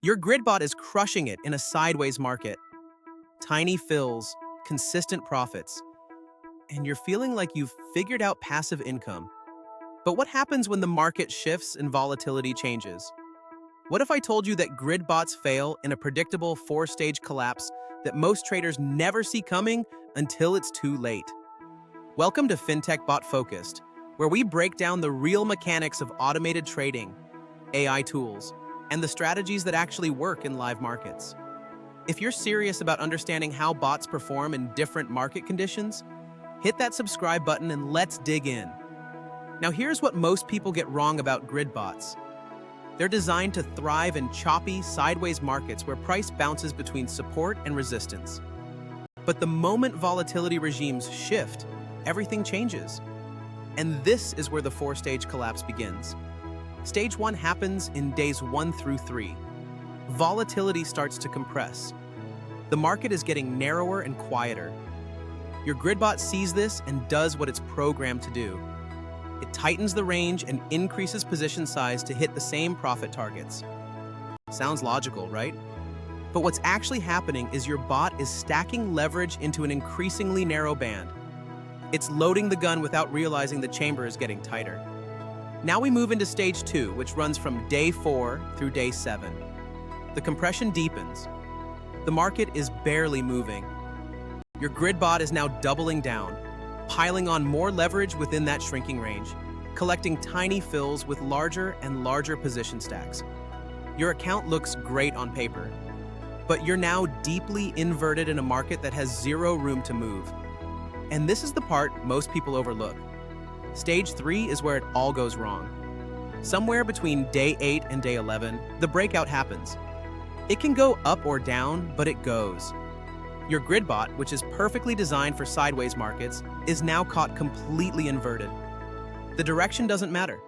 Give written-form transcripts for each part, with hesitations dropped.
Your grid bot is crushing it in a sideways market. Tiny fills, consistent profits, and you're feeling like you've figured out passive income. But what happens when the market shifts and volatility changes? What if I told you that grid bots fail in a predictable four-stage collapse that most traders never see coming until it's too late? Welcome to FinTech Bot Focused, where we break down the real mechanics of automated trading, AI tools, and the strategies that actually work in live markets. If you're serious about understanding how bots perform in different market conditions, hit that subscribe button and let's dig in. Now here's what most people get wrong about grid bots. They're designed to thrive in choppy, sideways markets where price bounces between support and resistance. But the moment volatility regimes shift, everything changes. And this is where the four-stage collapse begins. Stage 1 happens in days 1 through 3. Volatility starts to compress. The market is getting narrower and quieter. Your grid bot sees this and does what it's programmed to do. It tightens the range and increases position size to hit the same profit targets. Sounds logical, right? But what's actually happening is your bot is stacking leverage into an increasingly narrow band. It's loading the gun without realizing the chamber is getting tighter. Now we move into stage 2, which runs from day 4 through day 7. The compression deepens. The market is barely moving. Your grid bot is now doubling down, piling on more leverage within that shrinking range, collecting tiny fills with larger and larger position stacks. Your account looks great on paper, but you're now deeply inverted in a market that has zero room to move. And this is the part most people overlook. Stage 3 is where it all goes wrong. Somewhere between day 8 and day 11, the breakout happens. It can go up or down, but it goes. Your grid bot, which is perfectly designed for sideways markets, is now caught completely inverted. The direction doesn't matter.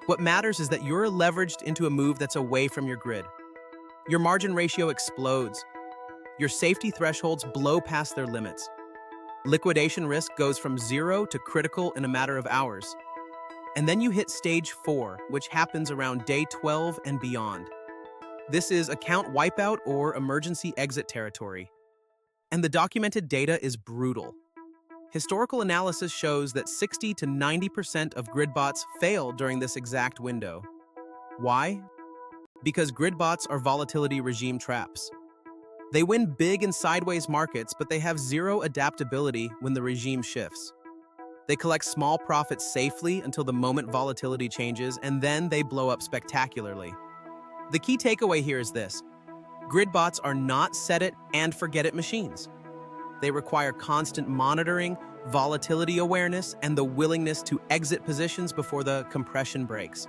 What matters is that you're leveraged into a move that's away from your grid. Your margin ratio explodes. Your safety thresholds blow past their limits. Liquidation risk goes from 0 to critical in a matter of hours. And then you hit stage 4, which happens around day 12 and beyond. This is account wipeout or emergency exit territory. And the documented data is brutal. Historical analysis shows that 60 to 90% of grid bots fail during this exact window. Why? Because grid bots are volatility regime traps. They win big in sideways markets, but they have zero adaptability when the regime shifts. They collect small profits safely until the moment volatility changes, and then they blow up spectacularly. The key takeaway here is this: grid bots are not set-it-and-forget-it machines. They require constant monitoring, volatility awareness, and the willingness to exit positions before the compression breaks.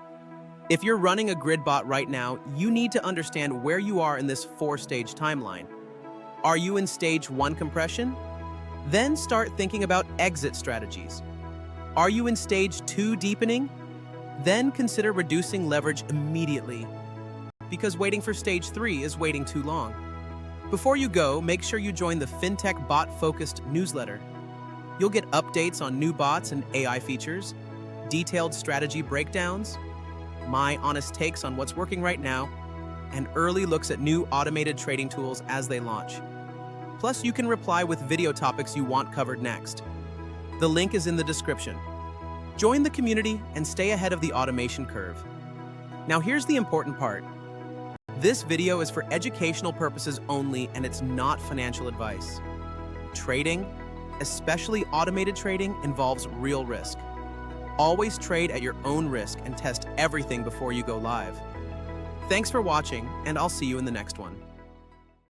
If you're running a grid bot right now, you need to understand where you are in this four-stage timeline. Are you in stage 1 compression? Then start thinking about exit strategies. Are you in stage 2 deepening? Then consider reducing leverage immediately, because waiting for stage 3 is waiting too long. Before you go, make sure you join the FinTech Bot-focused newsletter. You'll get updates on new bots and AI features, detailed strategy breakdowns, my honest takes on what's working right now, and early looks at new automated trading tools as they launch. Plus, you can reply with video topics you want covered next. The link is in the description. Join the community and stay ahead of the automation curve. Now here's the important part. This video is for educational purposes only, and it's not financial advice. Trading, especially automated trading, involves real risk. Always trade at your own risk and test everything before you go live. Thanks for watching, and I'll see you in the next one.